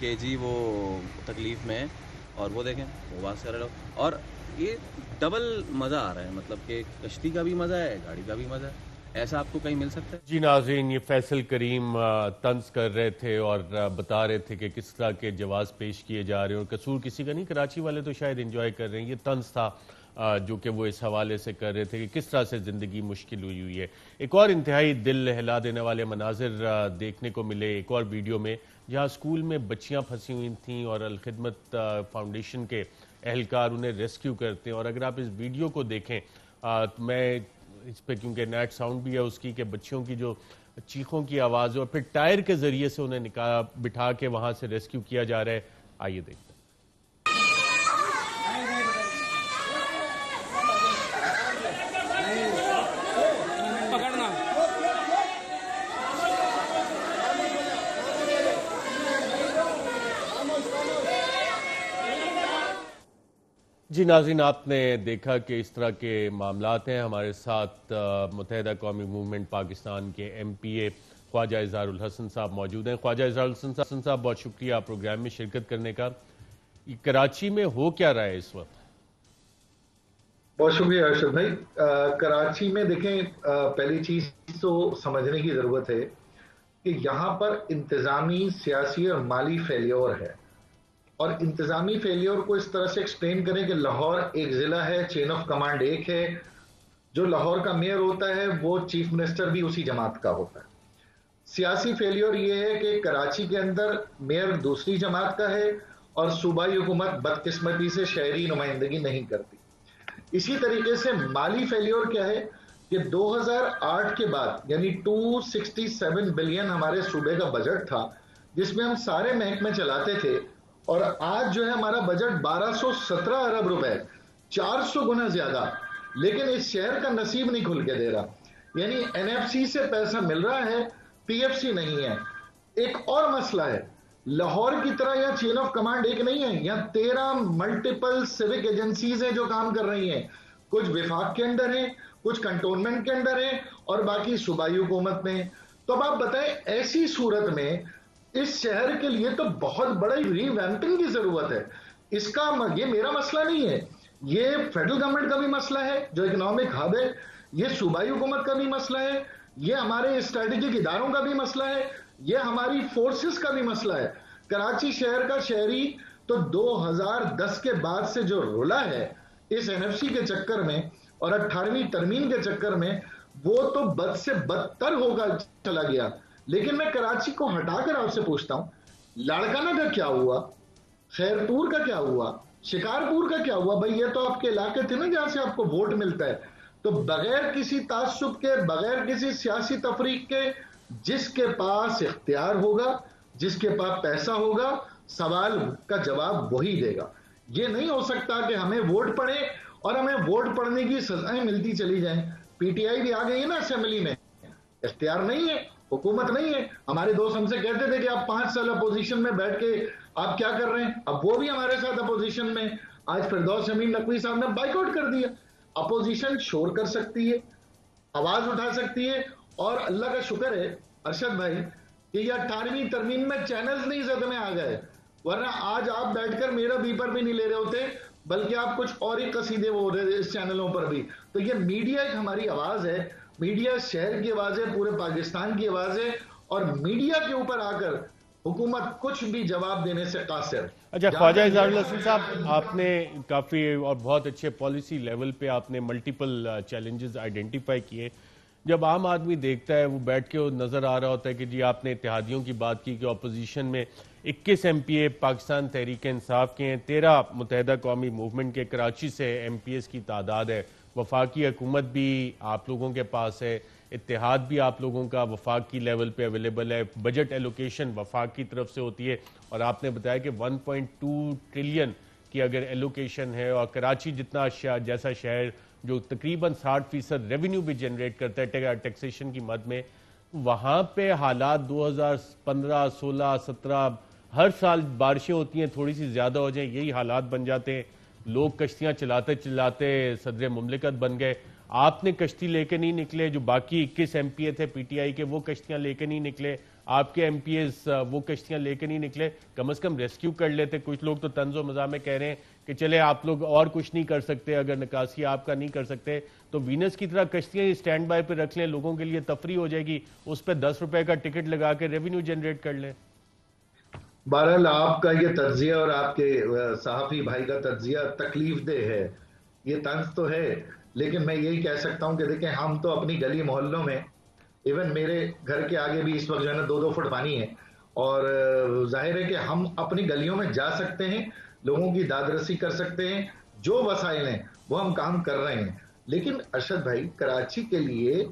کہ جی وہ تکلیف میں ہے، اور وہ دیکھیں وہ بات کر رہے ہو، اور یہ ڈبل مزہ آ رہا ہے، مطلب کہ کشتی کا بھی مزہ ہے، گاڑی کا بھی مزہ ہے. ایسا آپ کو کہیں مل سکتا ہے؟ جی ناظرین، یہ فیصل کریم طنز کر رہے تھے اور بتا رہے تھے کہ کس طرح کے جواز پیش کیے جا رہے ہیں، اور قصور کسی کا نہیں. کراچی والے تو شاید انجوائے کر رہے ہیں. یہ طنز تھا جو کہ وہ اس حوالے سے کر رہے تھے کہ کس طرح سے زندگی مشکل ہوئی ہے. ایک اور انتہائی دل ہلا دینے والے مناظر دیکھنے کو ملے ایک اور ویڈیو میں، جہاں اسکول میں بچیاں پھنسی ہوئی تھیں اور الخدمت فاؤنڈیشن کے اہلکار انہیں ریسکیو کرتے ہیں. اور اگر آپ اس ویڈیو کو دیکھیں تو میں اس پہ کیونکہ نیٹ ساؤنڈ بھی ہے اس کی، کہ بچیوں کی جو چیخوں کی آواز ہے اور پھر ٹائر کے ذریعے سے انہیں بٹھا کے وہاں سے ریسکیو کیا جا رہا ہے. آئیے دیکھتے ہیں. جی ناظرین، آپ نے دیکھا کہ اس طرح کے معاملات ہیں. ہمارے ساتھ متحدہ قومی موومنٹ پاکستان کے ایم پی اے خواجہ اظہار الحسن صاحب موجود ہیں. خواجہ اظہار الحسن صاحب، بہت شکریہ پروگرام میں شرکت کرنے کا. کراچی میں ہو کیا رہا ہے اس وقت؟ بہت شکریہ ارشد بھائی. کراچی میں دیکھیں، پہلی چیز تو سمجھنے کی ضرورت ہے کہ یہاں پر انتظامی، سیاسی اور مالی فیلیور ہے. اور انتظامی فیلیور کو اس طرح سے ایکسپلین کریں کہ لاہور ایک ضلع ہے، چین آف کمانڈ ایک ہے، جو لاہور کا میئر ہوتا ہے وہ چیف منسٹر بھی اسی جماعت کا ہوتا ہے. سیاسی فیلیور یہ ہے کہ کراچی کے اندر میئر دوسری جماعت کا ہے اور صوبائی حکومت بدقسمتی سے شہری نمائندگی نہیں کرتی. اسی طریقے سے مالی فیلیور کیا ہے کہ 2008 کے بعد یعنی 267 بلین ہمارے صوبے کا بجٹ تھا، جس میں ہم سارے محکمے چلاتے تھے، اور آج جو ہے ہمارا بجٹ 1217 ارب روپے، 400 گنا زیادہ، لیکن اس شہر کا نصیب نہیں کھل کے دے رہا. یعنی این ایف سی سے پیسہ مل رہا ہے، پی ایف سی نہیں ہے. ایک اور مسئلہ ہے، لاہور کی طرح یا چین آف کمانڈ ایک نہیں ہے، یہاں 13 ملٹیپل سیوک ایجنسیز ہیں جو کام کر رہی ہیں. کچھ وفاق کے اندر ہیں، کچھ کنٹونمنٹ کے اندر ہیں، اور باقی صوبائی حکومت میں. تو اب آپ بتائیں، ایسی صورت میں اس شہر کے لیے تو بہت بڑی ری ویمپنگ کی ضرورت ہے. اس کا یہ میرا مسئلہ نہیں ہے، یہ فیڈرل گورنمنٹ کا بھی مسئلہ ہے جو اکنامک ہب ہے، یہ صوبائی حکومت کا بھی مسئلہ ہے، یہ ہمارے اسٹریٹجک اداروں کا بھی مسئلہ ہے، یہ ہماری فورسز کا بھی مسئلہ ہے. کراچی شہر کا شہری تو 2010 کے بعد سے جو رلا ہے اس این ایف سی کے چکر میں اور 18ویں ترمیم کے چکر میں، وہ تو بد سے بدتر ہوگا چلا گیا. لیکن میں کراچی کو ہٹا کر آپ سے پوچھتا ہوں، لاڑکانہ کا کیا ہوا، خیرپور کا کیا ہوا، شکارپور کا کیا ہوا؟ بھائی یہ تو آپ کے علاقے تھے نا جہاں سے آپ کو ووٹ ملتا ہے. تو بغیر کسی تعصب کے، بغیر کسی سیاسی تفریق کے، جس کے پاس اختیار ہوگا، جس کے پاس پیسہ ہوگا، سوال کا جواب وہی دے گا. یہ نہیں ہو سکتا کہ ہمیں ووٹ پڑے اور ہمیں ووٹ پڑنے کی سزائیں ملتی چلی جائیں. پی ٹی آئی بھی آ گئی ہے نا اسمبلی میں، اختیار نہیں ہے، حکومت نہیں ہے. ہمارے دوست ہم سے کہتے تھے کہ آپ 5 سال اپوزیشن میں بیٹھ کے آپ کیا کر رہے ہیں؟ اب وہ بھی ہمارے ساتھ اپوزیشن میں. آج فردوس امین نقوی صاحب نے بائیک آؤٹ کر دیا. اپوزیشن شور کر سکتی ہے، آواز اٹھا سکتی ہے، اور اللہ کا شکر ہے ارشد بھائی کہ یہ 18ویں ترمیم میں چینلز نہیں زد میں آ گئے، ورنہ آج آپ بیٹھ کر میرا بیپر بھی نہیں لے رہے ہوتے، بلکہ آپ کچھ اور ہی قصیدے وہ ہو رہے تھے اس چینلوں پر بھی. تو یہ میڈیا ایک ہماری آواز ہے، میڈیا شہر کی آواز ہے، پورے پاکستان کی آواز ہے، اور میڈیا کے اوپر آ کر حکومت کچھ بھی جواب دینے سے قاصر. اچھا خواجہ اظہار الحسن صاحب، آپ نے کافی اور بہت اچھے پالیسی لیول پہ آپ نے ملٹیپل چیلنجز آئیڈینٹیفائی کیے. جب عام آدمی دیکھتا ہے، وہ بیٹھ کے نظر آ رہا ہوتا ہے کہ جی آپ نے اتحادیوں کی بات کی کہ اپوزیشن میں 21 ایم پی اے پاکستان تحریک انصاف کے ہیں، 13 متحدہ قومی موومنٹ کے، کراچی سے ایم پی ایس کی تعداد ہے، وفاقی حکومت بھی آپ لوگوں کے پاس ہے، اتحاد بھی آپ لوگوں کا وفاق کی لیول پہ اویلیبل ہے، بجٹ ایلوکیشن وفاق کی طرف سے ہوتی ہے، اور آپ نے بتایا کہ 1.2 ٹریلین کی اگر ایلوکیشن ہے، اور کراچی جتنا جیسا شہر جو تقریباً 60% ریونیو بھی جنریٹ کرتا ہے ٹیکسیشن کی مد میں، وہاں پہ حالات 2015 16 17 ہر سال بارشیں ہوتی ہیں، تھوڑی سی زیادہ ہو جائیں یہی حالات بن جاتے ہیں، لوگ کشتیاں چلاتے چلاتے صدر مملکت بن گئے. آپ نے کشتی لے کے نہیں نکلے, جو باقی 21 ایم پی اے تھے پی ٹی آئی کے وہ کشتیاں لے کے نہیں نکلے, آپ کے ایم پی ایز وہ کشتیاں لے کے نہیں نکلے, کم از کم ریسکیو کر لیتے. کچھ لوگ تو طنز و مزاح میں کہہ رہے ہیں کہ چلے آپ لوگ اور کچھ نہیں کر سکتے, اگر نکاسی آپ کا نہیں کر سکتے تو وینس کی طرح کشتیاں اسٹینڈ بائی پہ رکھ لیں, لوگوں کے لیے تفریح ہو جائے گی, اس پہ 10 روپے کا ٹکٹ لگا کے ریونیو جنریٹ کر لیں. بہرحال آپ کا یہ تجزیہ اور آپ کے صحافی بھائی کا تجزیہ تکلیف دہ ہے, یہ طنز تو ہے, لیکن میں یہی کہہ سکتا ہوں کہ دیکھیں ہم تو اپنی گلی محلوں میں, ایون میرے گھر کے آگے بھی اس وقت جو ہے نا 2-2 فٹ پانی ہے, اور ظاہر ہے کہ ہم اپنی گلیوں میں جا سکتے ہیں, لوگوں کی داد رسی کر سکتے ہیں, جو وسائل ہیں وہ ہم کام کر رہے ہیں. لیکن ارشد بھائی, کراچی کے لیے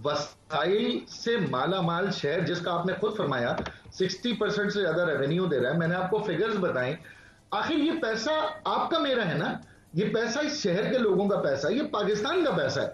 وسائل سے مالا مال شہر, جس کا آپ نے خود فرمایا 60% سے زیادہ ریونیو دے رہا ہے, میں نے آپ کو فگرز بتائیں, آخر یہ پیسہ آپ کا میرا ہے نا, یہ پیسہ اس شہر کے لوگوں کا پیسہ ہے, یہ پاکستان کا پیسہ ہے.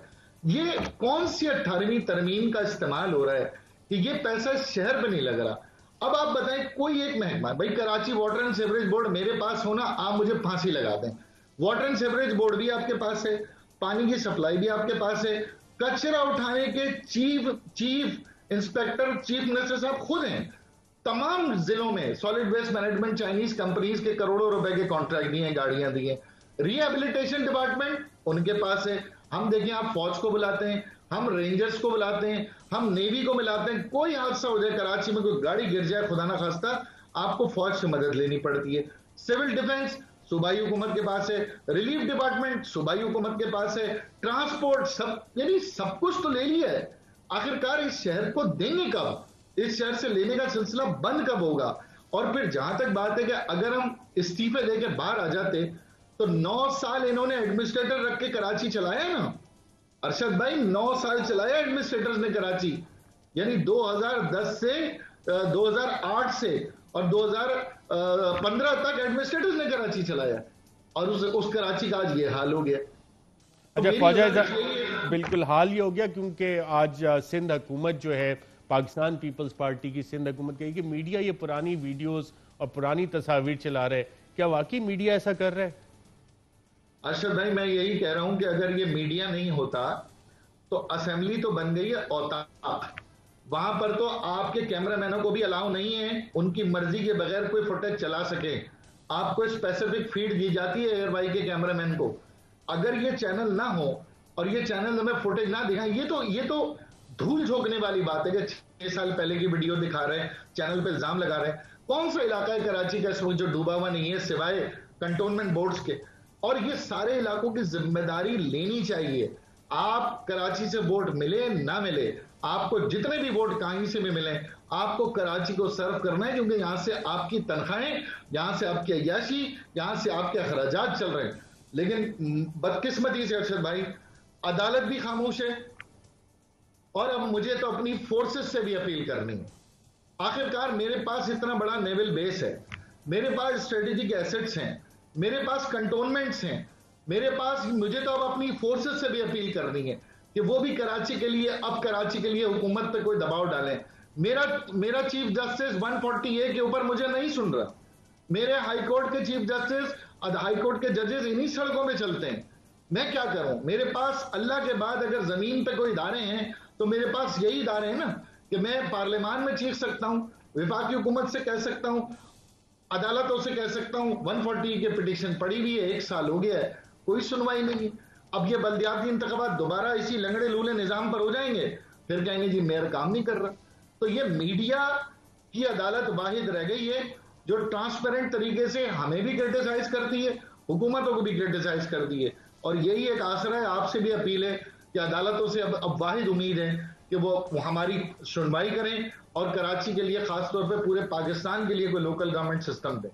یہ کون سی 18ویں ترمیم کا استعمال ہو رہا ہے کہ یہ پیسہ اس شہر پہ نہیں لگ رہا. اب آپ بتائیں کوئی ایک محکمہ, بھائی Karachi water and sewerage board میرے پاس ہونا, آپ مجھے پھانسی لگا دیں, واٹر اینڈ سیوریج بورڈ بھی آپ کے پاس ہے, پانی کی سپلائی بھی آپ کے پاس ہے, کچرا اٹھانے کے چیف انسپیکٹر چیف منسٹر صاحب خود ہیں, تمام ضلعوں میں solid waste management Chinese companies کے کروڑوں روپے کے کانٹریکٹ دیے ہیں, گاڑیاں دی ہیں, ری ہیبلیٹیشن ڈپارٹمنٹ ان کے پاس ہے. ہم دیکھیں آپ فوج کو بلاتے ہیں, ہم رینجرز کو بلاتے ہیں, ہم نیوی کو بلاتے ہیں, کوئی حادثہ ہو جائے کراچی میں, کوئی گاڑی گر جائے خدا نہ خواستہ, آپ کو فوج سے مدد لینی پڑتی ہے. سول ڈیفنس صوبائی حکومت کے پاس ہے, ریلیف ڈپارٹمنٹ صوبائی حکومت کے پاس ہے, ٹرانسپورٹ سب, یعنی سب کچھ تو لے لیا ہے. آخرکار اس شہر کو دیں گے کب, اس شہر سے لینے کا سلسلہ بند کب ہوگا؟ اور پھر جہاں تک بات ہے کہ اگر ہم استعفے دے کے باہر آ جاتے تو 9 سال انہوں نے ایڈمنسٹریٹر رکھ کے کراچی چلایا ہے نا ارشد بھائی, 9 سال چلایا ایڈمنسٹریٹرز نے کراچی, یعنی 2010 سے 2008 سے اور 2015 تک ایڈمنسٹریٹرز نے کراچی چلایا, اور اس کراچی کا آج یہ حال ہو گیا. اچھا خواجہ, بالکل حال یہ ہو گیا کیونکہ آج سندھ حکومت جو ہے, پاکستان پیپلز پارٹی کی سندھ حکومت کہی کہ میڈیا یہ پرانی ویڈیوز اور پرانی تصاویر چلا رہے, کیا واقعی میڈیا ایسا کر رہا ہے؟ ارشد بھائی میں یہی کہہ رہا ہوں کہ اگر یہ میڈیا نہیں ہوتا تو اسمبلی تو بن گئی ہے اوتاق, وہاں پر تو آپ کے کیمرہ مینوں کو بھی الاؤ نہیں ہے ان کی مرضی کے بغیر کوئی فوٹیج چلا سکے. آپ کو اسپیسیفک فیڈ دی جاتی ہے ایئر وائی کے کیمرہ مین کو. اگر یہ چینل نہ ہو اور یہ چینل ہمیں فوٹیج نہ دکھائیں, یہ تو دھول جھونکنے والی بات ہے کہ 6 سال پہلے کی ویڈیو دکھا رہے ہیں, چینل پہ الزام لگا رہے ہیں. کون سا علاقہ ہے کراچی کا اس وقت جو ڈوبا ہوا نہیں ہے سوائے کنٹونمنٹ بورڈز کے؟ اور یہ سارے علاقوں کی ذمہ داری لینی چاہیے. آپ کراچی سے ووٹ ملے نہ ملے, آپ کو جتنے بھی ووٹ کہیں سے بھی ملیں, آپ کو کراچی کو سرو کرنا ہے, کیونکہ یہاں سے آپ کی تنخواہیں, یہاں سے آپ کی عیاشی, یہاں سے آپ کے اخراجات چل رہے ہیں. لیکن بدقسمتی سے ارشد بھائی عدالت بھی خاموش ہے, اور اب مجھے تو اپنی فورسز سے بھی اپیل کرنی ہے. آخرکار میرے پاس اتنا بڑا نیول بیس ہے, میرے پاس اسٹریٹجک ایسٹس ہیں, میرے پاس کنٹونمنٹس ہیں, میرے پاس, مجھے تو اب اپنی فورسز سے بھی اپیل کرنی ہے کہ وہ بھی کراچی کے لیے, اب کراچی کے لیے حکومت پہ کوئی دباؤ ڈالیں. میرا چیف جسٹس 140A کے اوپر مجھے نہیں سن رہا, میرے ہائی کورٹ کے چیف جسٹس, ہائی کورٹ کے ججز انہی سڑکوں پہ چلتے ہیں. میں کیا کروں؟ میرے پاس اللہ کے بعد اگر زمین پہ کوئی ادارے ہیں تو میرے پاس یہی ادارے ہیں نا, کہ میں پارلیمان میں چیخ سکتا ہوں, وفاقی حکومت سے کہہ سکتا ہوں, عدالتوں سے کہہ سکتا ہوں. 140 کے پٹیشن پڑی ہوئی ہے, 1 سال ہو گیا ہے, کوئی سنوائی نہیں. اب یہ بلدیاتی انتخابات دوبارہ اسی لنگڑے لولے نظام پر ہو جائیں گے, پھر کہیں گے جی میئر کام نہیں کر رہا. تو یہ میڈیا کی عدالت واحد رہ گئی ہے جو ٹرانسپیرنٹ طریقے سے ہمیں بھی کرٹیسائز کرتی ہے, حکومتوں کو بھی کرٹیسائز کرتی ہے. اور یہی ایک آسرا ہے, آپ سے بھی اپیل ہے کہ عدالتوں سے اب واحد امید ہے کہ وہ ہماری سنوائی کریں, اور کراچی کے لیے خاص طور پہ پورے پاکستان کے لیے کوئی لوکل گورنمنٹ سسٹم دیں.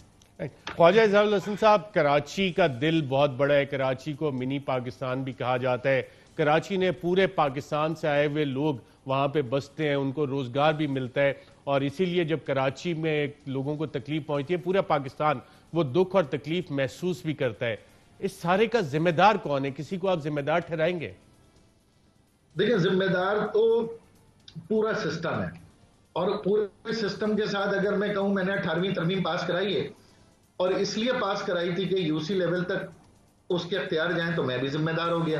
خواجہ اظہار الحسن صاحب, کراچی کا دل بہت بڑا ہے, کراچی کو منی پاکستان بھی کہا جاتا ہے. کراچی نے پورے پاکستان سے آئے ہوئے لوگ وہاں پہ بستے ہیں, ان کو روزگار بھی ملتا ہے, اور اسی لیے جب کراچی میں لوگوں کو تکلیف پہنچتی ہے, پورا پاکستان وہ دکھ اور تکلیف محسوس بھی کرتا ہے. اس سارے کا ذمہ دار کون ہے؟ کسی کو آپ ذمہ دار ٹھہرائیں گے؟ دیکھیں, ذمہ دار تو پورا سسٹم ہے, اور پورے سسٹم کے ساتھ اگر میں کہوں, میں نے 18ویں ترمیم پاس کرائی ہے, اور اس لیے پاس کرائی تھی کہ یو سی لیول تک اس کے اختیار جائیں, تو میں بھی ذمہ دار ہو گیا.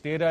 13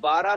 12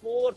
4th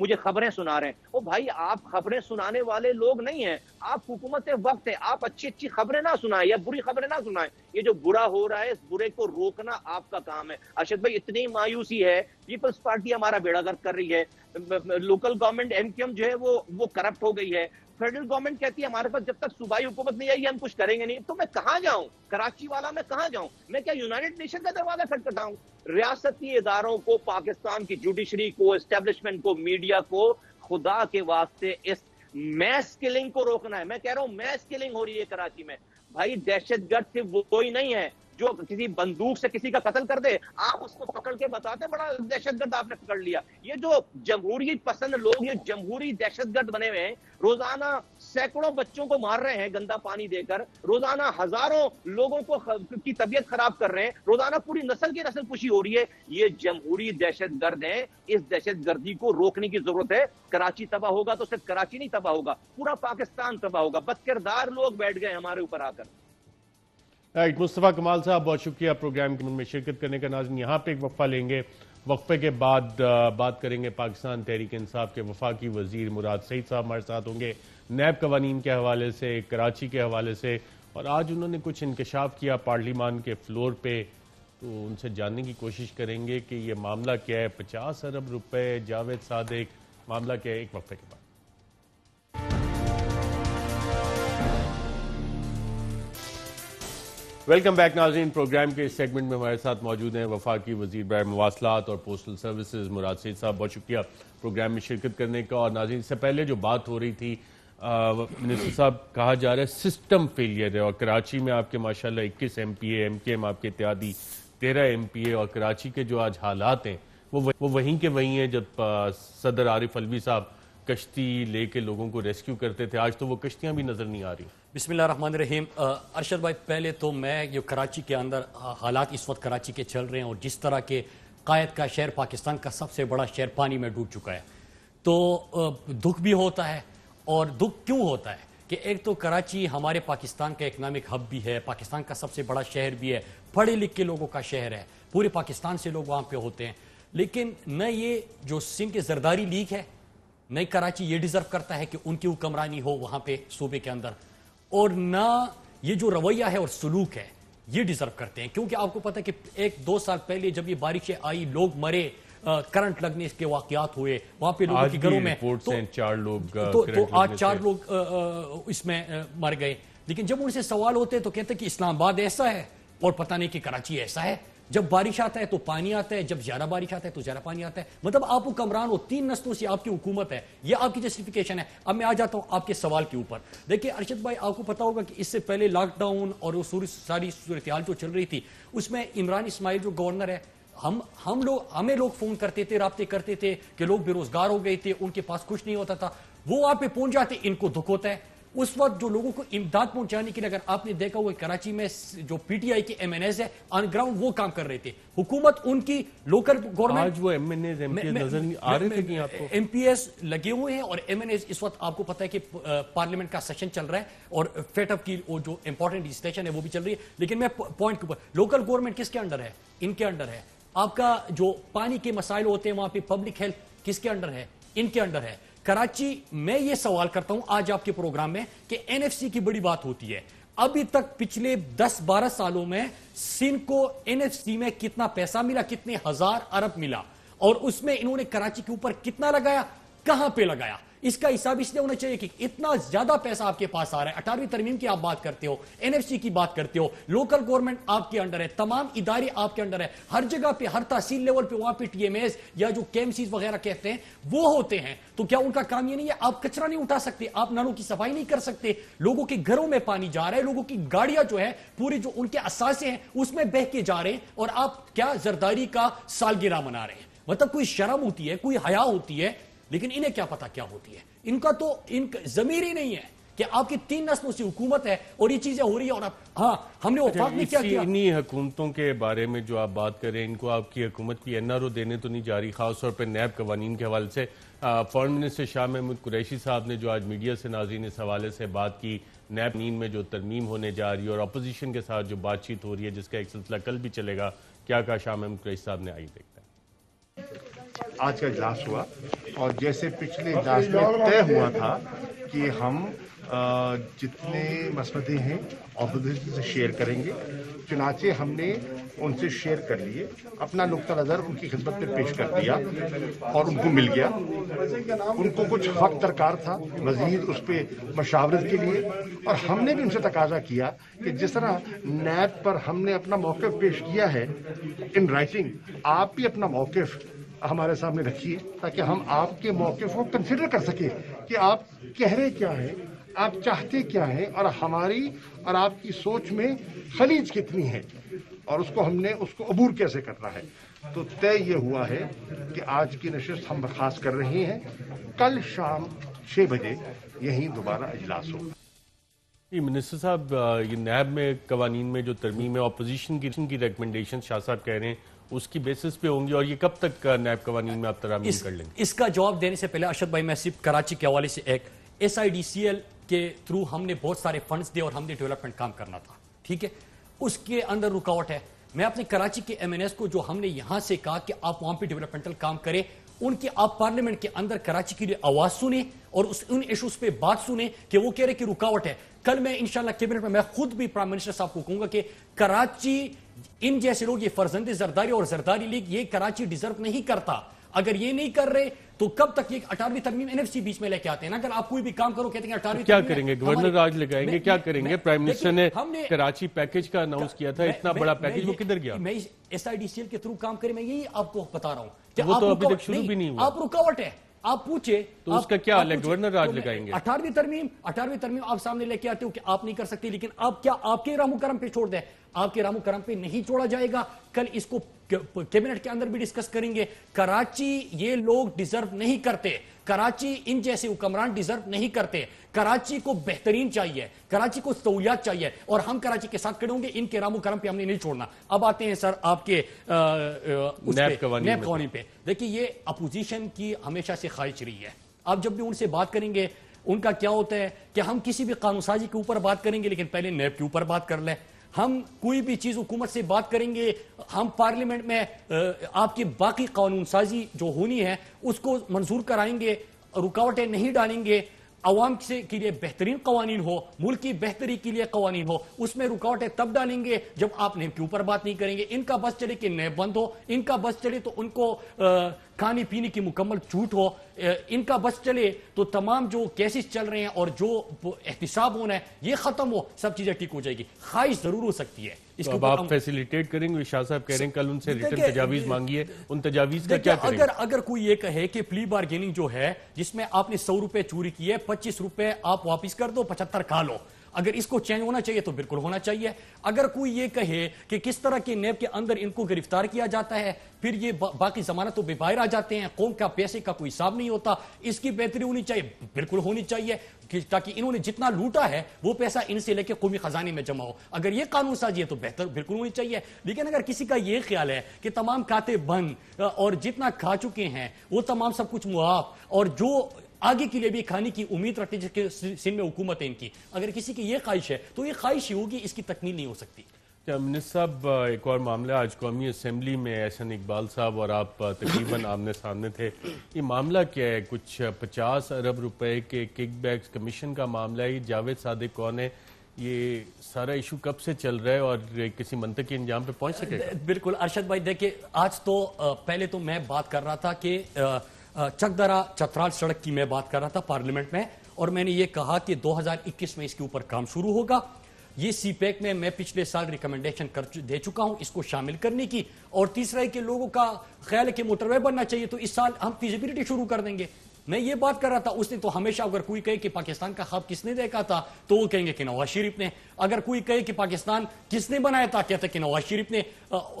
مجھے خبریں سنا رہے ہیں. او بھائی آپ خبریں سنانے والے لوگ نہیں ہیں, آپ حکومت وقت ہے, آپ اچھی اچھی خبریں نہ سنائیں یا بری خبریں نہ سنائیں. یہ جو برا ہو رہا ہے اس برے کو روکنا آپ کا کام ہے. ارشد بھائی اتنی مایوسی ہے, پیپلز پارٹی ہمارا بیڑا غرق کر رہی ہے, local government M Q M جو ہے وہ کرپٹ ہو گئی ہے, فیڈرل گورنمنٹ کہتی ہے ہمارے پاس جب تک صوبائی حکومت نہیں آئی ہم کچھ کریں گے نہیں. تو میں کہاں جاؤں, کراچی والا میں کہاں جاؤں, میں کیا یونائٹڈ نیشن کا دروازہ کھٹکھٹاؤں؟ ریاستی اداروں کو, پاکستان کی جوڈیشری کو, اسٹیبلشمنٹ کو, میڈیا کو خدا کے واسطے اس میس کلنگ کو روکنا ہے. میں کہہ رہا ہوں میس کلنگ ہو رہی ہے کراچی میں. بھائی دہشت گرد صرف وہ کوئی نہیں ہے جو کسی بندوق سے کسی کا قتل کر دے, آپ اس کو پکڑ کے بتاتے بڑا دہشت گرد آپ نے پکڑ لیا. یہ جو جمہوریت پسند لوگ, یہ جمہوری دہشت گرد بنے ہوئے ہیں, روزانہ سینکڑوں بچوں کو مار رہے ہیں گندا پانی دے کر, روزانہ ہزاروں لوگوں کو کی طبیعت خراب کر رہے ہیں, روزانہ پوری نسل کی نسل کشی ہو رہی ہے. یہ جمہوری دہشت گرد ہیں, اس دہشت گردی کو روکنے کی ضرورت ہے. کراچی تباہ ہوگا تو صرف کراچی نہیں تباہ ہوگا, پورا پاکستان تباہ ہوگا. بدکردار لوگ بیٹھ گئے ہمارے اوپر آ کر. مصطفیٰ کمال صاحب بہت شکریہ پروگرام میں شرکت کرنے کا. ناظرین یہاں پہ ایک وقفہ لیں گے, وقفے کے بعد بات کریں گے پاکستان تحریک انصاف کے وفاقی وزیر مراد سعید صاحب ہمارے ساتھ ہوں گے, نیب قوانین کے حوالے سے, کراچی کے حوالے سے, اور آج انہوں نے کچھ انکشاف کیا پارلیمان کے فلور پہ, تو ان سے جاننے کی کوشش کریں گے کہ یہ معاملہ کیا ہے. 50 ارب روپے جاوید صادق, معاملہ کیا ہے, ایک وقفے کے بعد. ویلکم بیک ناظرین. پروگرام کے اس سیگمنٹ میں ہمارے ساتھ موجود ہیں وفاقی وزیر برائے مواصلات اور پوسٹل سروسز مراد سعید صاحب. بہت شکریہ پروگرام میں شرکت کرنے کا. اور ناظرین اس سے پہلے جو بات ہو رہی تھی, منسٹر صاحب کہا جا رہا ہے سسٹم فیلئر ہے, اور کراچی میں آپ کے ماشاءاللہ 21 ایم پی اے, ایم کے ایم آپ کے اتحادی 13 ایم پی اے, اور کراچی کے جو آج حالات ہیں وہ وہیں کے وہیں ہیں جب صدر عارف علوی صاحب کشتی لے کے لوگوں کو ریسکیو کرتے تھے. آج تو وہ کشتیاں بھی نظر نہیں آ رہی. بسم اللہ الرحمن الرحیم. ارشد بھائی پہلے تو میں جو کراچی کے اندر حالات اس وقت کراچی کے چل رہے ہیں, اور جس طرح کے قائد کا شہر, پاکستان کا سب سے بڑا شہر پانی میں ڈوب چکا ہے, تو دکھ بھی ہوتا ہے. اور دکھ کیوں ہوتا ہے کہ ایک تو کراچی ہمارے پاکستان کا اکنامک ہب بھی ہے, پاکستان کا سب سے بڑا شہر بھی ہے, پڑھے لکھے لوگوں کا شہر ہے, پورے پاکستان سے لوگ وہاں پہ ہوتے ہیں. لیکن نہ یہ جو سندھ کے زرداری لیگ ہے, نہ کراچی یہ ڈیزرو کرتا ہے کہ ان کی حکمرانی ہو وہاں پہ صوبے کے اندر, اور نہ یہ جو رویہ ہے اور سلوک ہے یہ ڈیزرو کرتے ہیں. کیونکہ آپ کو پتہ ہے کہ 1-2 سال پہلے جب یہ بارشیں آئی, لوگ مرے, کرنٹ لگنے کے واقعات ہوئے وہاں پہ لوگوں کے گھروں میں, تو 8 4 لوگ اس میں مر گئے. لیکن جب ان سے سوال ہوتے تو کہتے ہیں کہ اسلام آباد ایسا ہے اور پتہ نہیں کہ کراچی ایسا ہے. جب بارش آتا ہے تو پانی آتا ہے, جب زیادہ بارش آتا ہے تو زیادہ پانی آتا ہے. مطلب آپ حکمران ہو, 3 نسلوں سے آپ کی حکومت ہے, یہ آپ کی جسٹیفیکیشن ہے. اب میں آ جاتا ہوں آپ کے سوال کے اوپر. دیکھیں ارشد بھائی, آپ کو پتا ہوگا کہ اس سے پہلے لاک ڈاؤن اور وہ ساری صورتحال جو چل رہی تھی, اس میں عمران اسماعیل جو گورنر ہے, ہمیں لوگ فون کرتے تھے, رابطے کرتے تھے کہ لوگ بے روزگار ہو گئے تھے, ان کے پاس کچھ نہیں ہوتا تھا, وہ وہاں پہ پہنچ جاتے, ان کو دکھ ہوتا ہے. اس وقت جو لوگوں کو امداد پہنچانے کے لیے, اگر آپ نے دیکھا ہوا کراچی میں جو پی ٹی آئی کے ایم این ایز ہے آن گراؤنڈ وہ کام کر رہے تھے, حکومت ان کی لوکل گورنمنٹ, آج وہ M N As M P S نظر نہیں آ رہے تھے کہ آپ کو ایم پی ایس لگے ہوئے ہیں, اور ایم این ایز اس وقت آپ کو پتہ ہے کہ پارلیمنٹ کا سیشن چل رہا ہے, اور فیٹ اپ کی وہ جو امپورٹنٹ لیجسلیشن ہے وہ بھی چل رہی ہے. لیکن میں پوائنٹ کے اوپر, لوکل گورنمنٹ کس کے انڈر ہے؟ ان کے انڈر ہے. آپ کا جو پانی کے مسائل ہوتے ہیں وہاں پہ پبلک ہیلتھ کس کے انڈر ہے؟ ان کے انڈر ہے. کراچی میں یہ سوال کرتا ہوں آج آپ کے پروگرام میں کہ این ایف سی کی بڑی بات ہوتی ہے, ابھی تک پچھلے 10-12 سالوں میں سندھ کو این ایف سی میں کتنا پیسہ ملا, کتنے ہزار ارب ملا, اور اس میں انہوں نے کراچی کے اوپر کتنا لگایا, کہاں پہ لگایا؟ اس کا حساب اس لیے ہونا چاہیے کہ اتنا زیادہ پیسہ آپ کے پاس آ رہا ہے. 18ویں ترمیم کی آپ بات کرتے ہو, این ایف سی کی بات کرتے ہو, لوکل گورنمنٹ آپ کے انڈر ہے, تمام ادارے آپ کے انڈر ہے, ہر جگہ پہ, ہر تحصیل لیول پہ وہاں پہ ٹی ایم ایز یا جو کے ایم سیز وغیرہ کہتے ہیں وہ ہوتے ہیں. تو کیا ان کا کام یہ نہیں ہے؟ آپ کچرا نہیں اٹھا سکتے, آپ نالوں کی صفائی نہیں کر سکتے, لوگوں کے گھروں میں پانی جا رہا ہے, لوگوں کی گاڑیاں جو ہے پوری جو ان کے اثاثے ہیں اس میں بہہ کے جا رہے ہیں, اور آپ کیا زرداری کا سالگرہ منا رہے ہیں. مطلب کوئی شرم ہوتی ہے, کوئی حیا ہوتی ہے, لیکن انہیں کیا پتا کیا ہوتی ہے. ان کا تو ضمیر ہی نہیں ہے کہ آپ کی 3 نسلوں سے حکومت ہے اور یہ چیزیں ہو رہی ہیں, اور ہاں ہم نے وفاق میں کیا کیا. انہی حکومتوں کے بارے میں جو آپ بات کریں, ان کو آپ کی حکومت کی این آر او دینے تو نہیں جا رہی, خاص طور پہ نیب قوانین کے حوالے سے. فارن منسٹر شاہ محمود قریشی صاحب نے جو آج میڈیا سے ناظرین اس حوالے سے بات کی, نیب قوانین میں جو ترمیم ہونے جا رہی ہے اور اپوزیشن کے ساتھ جو بات چیت ہو رہی ہے, جس کا ایک سلسلہ کل بھی چلے گا, کیا کہا شاہ محمود قریشی صاحب نے, آئی دیکھتا ہے. آج کا اجلاس ہوا, اور جیسے پچھلے اجلاس میں طے ہوا تھا کہ ہم جتنے مسودے ہیں اپوزیشن سے شیئر کریں گے، چنانچہ ہم نے ان سے شیئر کر لیے، اپنا نقطہ نظر ان کی خدمت میں پیش کر دیا اور ان کو مل گیا۔ ان کو کچھ وقت درکار تھا مزید اس پہ مشاورت کے لیے، اور ہم نے بھی ان سے تقاضا کیا کہ جس طرح نیب پر ہم نے اپنا موقف پیش کیا ہے ان رائٹنگ، آپ بھی اپنا موقف ہمارے سامنے رکھیے تاکہ ہم آپ کے موقف کو کنسیڈر کر سکیں کہ آپ کہہ رہے کیا ہیں، آپ چاہتے کیا ہیں، اور ہماری اور آپ کی سوچ میں خلیج کتنی ہے، اور اس کو ہم نے اس کو عبور کیسے کرنا ہے۔ تو طے یہ ہوا ہے کہ آج کی نشست ہم برخاست کر رہے ہیں، کل شام 6 بجے یہیں دوبارہ اجلاس ہوگا۔ منسٹر صاحب، یہ نیب میں قوانین میں جو ترمیم ہے اپوزیشن کی ریکمنڈیشن شاہ صاحب کہہ رہے ہیں اس کی بیسس پہ ہوں گی، اور یہ کب تک نیب قوانین میں آپ ترامیم کر لیں گے؟ اس کا جواب دینے سے پہلے ارشد بھائی، میں صرف کراچی کے حوالے سے ایک SIDCL کے تھرو ہم نے بہت سارے فنڈز دے اور ہم نے ڈیولپمنٹ کام کرنا تھا، ٹھیک ہے، اس کے اندر رکاوٹ ہے۔ میں اپنے کراچی کے MNS کو جو ہم نے یہاں سے کہا کہ آپ وہاں پہ ڈیولپمنٹل کام کریں، ان کے آپ پارلیمنٹ کے اندر کراچی کے لیے آواز سنیں اور ان ایشوز پہ بات سنیں کہ وہ کہہ رہے کہ رکاوٹ ہے۔ کل میں انشاءاللہ کیبنٹ میں خود بھی پرائم منسٹر صاحب کو کہوں گا کہ کراچی، ان جیسے لوگ، یہ فرزند زرداری اور زرداری لیگ، یہ کراچی ڈیزرو نہیں کرتا۔ اگر یہ نہیں کر رہے تو کب تک یہ 18ویں ترمیم NFC بیچ میں لے کے آتے ہیں نا؟ اگر آپ کوئی بھی کام کرو کہتے ہیں 18ویں کیا کریں گے؟ گورنر راج لگائیں گے؟ کیا کریں گے؟ پرائم منسٹر نے کراچی پیکج کا اناؤنس کیا تھا، اتنا بڑا پیکج، وہ کدھر گیا؟ میں SIDCL کے تھرو کام کریں، میں یہی آپ کو بتا رہا ہوں۔ وہ تو ابھی تک شروع بھی نہیں ہوا۔ آپ رکاوٹ ہے، آپ پوچھے تو اس کا کیا حل ہے؟ گورنر راج لگائیں گے؟ 18ویں ترمیم آپ سامنے لے کے آتے ہو کہ آپ نہیں کر سکتے، لیکن آپ کیا آپ کے رحم و کرم پہ چھوڑ دیں؟ آپ کے رحم و کرم پہ نہیں چھوڑا جائے گا۔ کل اس کو کیبنٹ کے اندر بھی ڈسکس کریں گے۔ کراچی یہ لوگ ڈیزرو نہیں کرتے، کراچی ان جیسے حکمران ڈیزرو نہیں کرتے۔ کراچی کو بہترین چاہیے، کراچی کو سہولیات چاہیے، اور ہم کراچی کے ساتھ کھڑے ہوں گے۔ ان کے رحم و کرم پہ ہم نے نہیں چھوڑنا۔ اب آتے ہیں سر آپ کے نیب قوانین پہ۔ دیکھیے، یہ اپوزیشن کی ہمیشہ سے خواہش رہی ہے۔ آپ جب بھی ان سے بات کریں گے، ان کا کیا ہوتا ہے کہ ہم کسی بھی قانون سازی کے اوپر بات کریں گے لیکن پہلے نیب کے اوپر بات کر لیں۔ ہم کوئی بھی چیز حکومت سے بات کریں گے، ہم پارلیمنٹ میں آپ کی باقی قانون سازی جو ہونی ہے اس کو منظور کرائیں گے، رکاوٹیں نہیں ڈالیں گے۔ عوام کے لیے بہترین قوانین ہو، ملک کی بہتری کے لیے قوانین ہو، اس میں رکاوٹیں تب ڈالیں گے جب آپ نیب کے اوپر بات نہیں کریں گے۔ ان کا بس چلے کہ نیب بند ہو، ان کا بس چلے تو ان کو کھانے پینے کی مکمل چھوٹ ہو، ان کا بس چلے تو تمام جو کیسز چل رہے ہیں اور جو احتساب ہونا ہے یہ ختم ہو، سب چیزیں ٹھیک ہو جائے گی۔ خواہش ضرور ہو سکتی ہے، تو اب آپ فیسیلیٹیٹ کریں گے؟ شاہ صاحب کہہ رہے ہیں کل ان سے ریٹن تجاویز مانگی ہے، ان تجاویز کا کیا کریں گے؟ اگر کوئی یہ کہے کہ پلی بارگیننگ جو ہے جس میں آپ نے 100 روپے چوری کی ہے، 25 روپے آپ واپس کر دو، 75 کھا لو، اگر اس کو چینج ہونا چاہیے تو بالکل ہونا چاہیے۔ اگر کوئی یہ کہے کہ کس طرح کے نیب کے اندر ان کو گرفتار کیا جاتا ہے، پھر یہ باقی ضمانتوں پہ باہر آ جاتے ہیں، قوم کا پیسے کا کوئی حساب نہیں ہوتا، اس کی بہتری ہونی چاہیے، بالکل ہونی چاہیے، تاکہ انہوں نے جتنا لوٹا ہے وہ پیسہ ان سے لے کے قومی خزانے میں جمع ہو۔ اگر یہ قانون سازی ہے تو بہتر بالکل ہونی چاہیے۔ لیکن اگر کسی کا یہ خیال ہے کہ تمام کھاتے بند اور جتنا کھا چکے ہیں وہ تمام سب کچھ معاف، اور جو آگے کے لیے بھی کھانے کی امید رکھتے جس کے سن میں حکومت ہے ان کی، اگر کسی کی یہ خواہش ہے تو یہ خواہش ہی ہوگی، اس کی تکمیل نہیں ہو سکتی۔ منسٹر صاحب، ایک اور معاملہ، آج قومی اسمبلی میں احسن اقبال صاحب اور آپ تقریباً آمنے سامنے تھے، یہ معاملہ کیا ہے؟ کچھ 50 ارب روپے کے کک بیکس کمیشن کا معاملہ ہے، جاوید صادق کون ہے؟ یہ سارا ایشو کب سے چل رہا ہے اور کسی منطقی انجام پہ پہنچ سکے گا؟ بالکل ارشد بھائی، دیکھیں آج تو پہلے تو میں بات کر رہا تھا کہ چک درہ چترال سڑک کی میں بات کر رہا تھا پارلیمنٹ میں، اور میں نے یہ کہا کہ 2021 میں اس کے اوپر کام شروع ہوگا۔ یہ سی پیک میں پچھلے سال ریکمنڈیشن دے چکا ہوں اس کو شامل کرنے کی، اور تیسرا ہے کہ لوگوں کا خیال ہے کہ موٹر وے بننا چاہیے، تو اس سال ہم فیزیبلٹی شروع کر دیں گے۔ میں یہ بات کر رہا تھا، اس نے تو ہمیشہ اگر کوئی کہے کہ پاکستان کا خواب کس نے دیکھا تھا تو وہ کہیں گے کہ نواز شریف نے، اگر کوئی کہے کہ پاکستان کس نے بنایا تھا کہتے کہ نواز شریف نے،